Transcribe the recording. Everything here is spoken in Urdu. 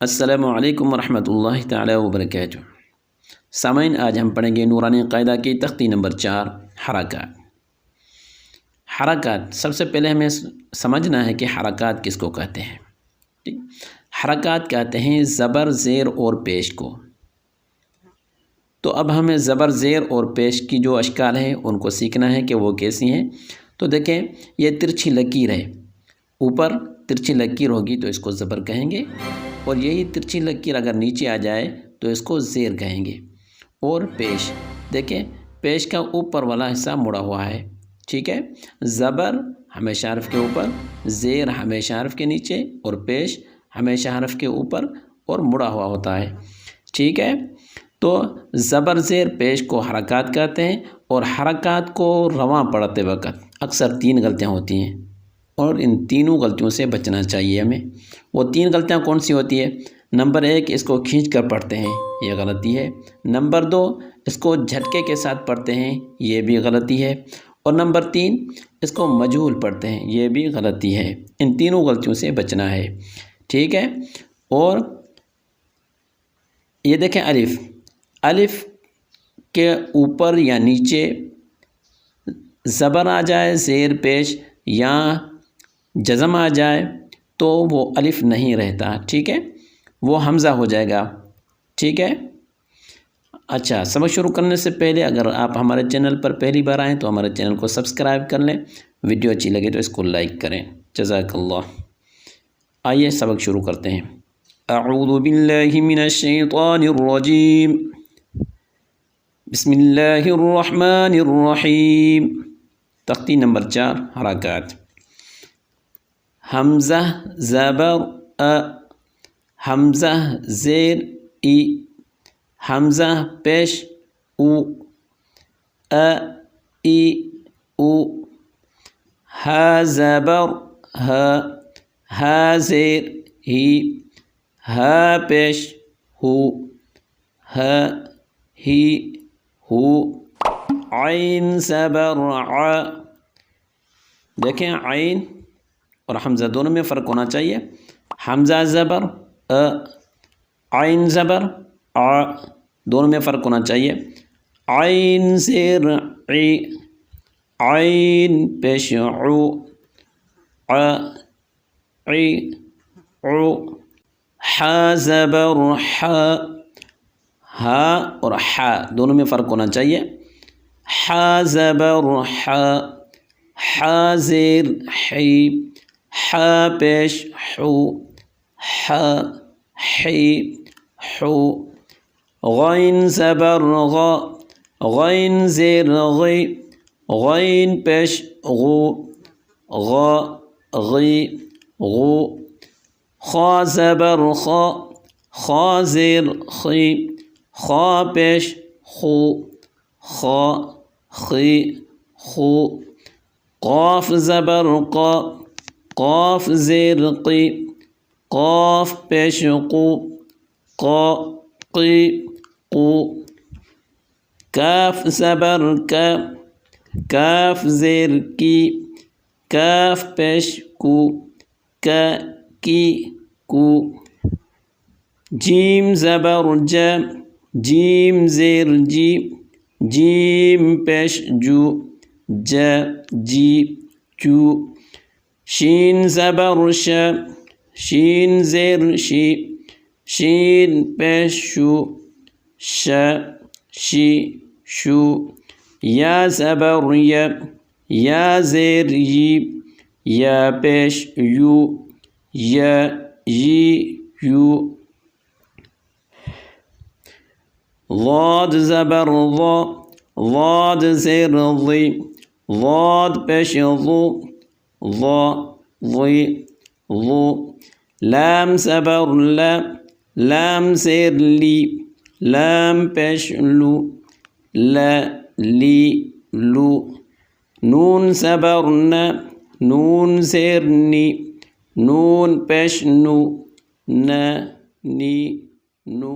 السلام علیکم ورحمۃ اللہ تعالی وبرکاتہ۔ سامعین، آج ہم پڑھیں گے نورانی قاعدہ کی تختی نمبر 4 حرکات۔ حرکات، سب سے پہلے ہمیں سمجھنا ہے کہ حرکات کس کو کہتے ہیں۔ حرکات کہتے ہیں زبر، زیر اور پیش کو۔ تو اب ہمیں زبر، زیر اور پیش کی جو اشکال ہیں ان کو سیکھنا ہے کہ وہ کیسی ہیں۔ تو دیکھیں، یہ ترچھی لکیر ہے، اوپر ترچھی لکیر ہوگی تو اس کو زبر کہیں گے، اور یہی ترچھی لکیر اگر نیچے آ جائے تو اس کو زیر کہیں گے۔ اور پیش، دیکھیں پیش کا اوپر والا حصہ مڑا ہوا ہے، ٹھیک ہے۔ زبر ہمیشہ حرف کے اوپر، زیر ہمیشہ حرف کے نیچے، اور پیش ہمیشہ حرف کے اوپر اور مڑا ہوا ہوتا ہے، ٹھیک ہے۔ تو زبر، زیر، پیش کو حرکات کہتے ہیں، اور حرکات کو رواں پڑھتے وقت اکثر 3 غلطیاں ہوتی ہیں، اور ان تینوں غلطیوں سے بچنا چاہیے ہمیں۔ وہ 3 غلطیاں کون سی ہوتی ہے؟ نمبر 1، اس کو کھینچ کر پڑھتے ہیں، یہ غلطی ہے۔ نمبر 2، اس کو جھٹکے کے ساتھ پڑھتے ہیں، یہ بھی غلطی ہے۔ اور نمبر 3، اس کو مجہول پڑھتے ہیں، یہ بھی غلطی ہے۔ ان تینوں غلطیوں سے بچنا ہے، ٹھیک ہے۔ اور یہ دیکھیں، الف، الف کے اوپر یا نیچے زبر آ جائے، زیر، پیش یا جزم آ جائے تو وہ الف نہیں رہتا، ٹھیک ہے، وہ حمزہ ہو جائے گا، ٹھیک ہے۔ اچھا، سبق شروع کرنے سے پہلے اگر آپ ہمارے چینل پر پہلی بار آئیں تو ہمارے چینل کو سبسکرائب کر لیں، ویڈیو اچھی لگے تو اس کو لائک کریں، جزاک اللہ۔ آئیے سبق شروع کرتے ہیں۔ اعوذ باللہ من الشیطان الرجیم، بسم اللہ الرحمن الرحیم۔ تختی نمبر 4 حرکات۔ حمزہ زبر ا، حمزہ زیر ای، حمزہ پیش او، ا ای او، ہ زبر ہ، ہ زیر ہی، ہ پیش ہو، ہ ہی ہو، عین زبر ع۔ دیکھیں، عین اور حمزہ دونوں میں فرق ہونا چاہیے۔ حمزہ زبر ا، عین زبر ع، دونوں میں فرق ہونا چاہیے۔ عین زیر عی، عین پیش عو، ع عی عو، ح زبر ح، ہ اور ح دونوں میں فرق ہونا چاہیے۔ ح زبر ح، ح زیر حی، ح پیش حو، ح حی حو، غین زبر غ، غین زیر غی، غین پیش غو، غ غی غو، خا زبر خ، خا زیر خی، خا پیش خو، خا خی خو، قاف زبر ق، قاف زیر قی، قاف پیش قو، قا قی قو، کاف زبر ک، کاف زیر کی، کاف پیش کو، ک کی کو، جیم زبر ج، جیم زیر جی، جیم پیش جو، ج جی جو، شین زبر ش، شین زیر شی، شین پیش شو، ش شی شو، یا زبر ی، یا زیر یی، یا پیش یو، ی یی یو، ضاد زبر ض، ضاد زیر ضی، ضاد پیش ضو، ضا ضی ضو، لام زبر ل، لام زیر لی، لام پیش لو، ل لی لو، نون زبر ن، نون زیر نی، نون پیش نو، ن نی نو۔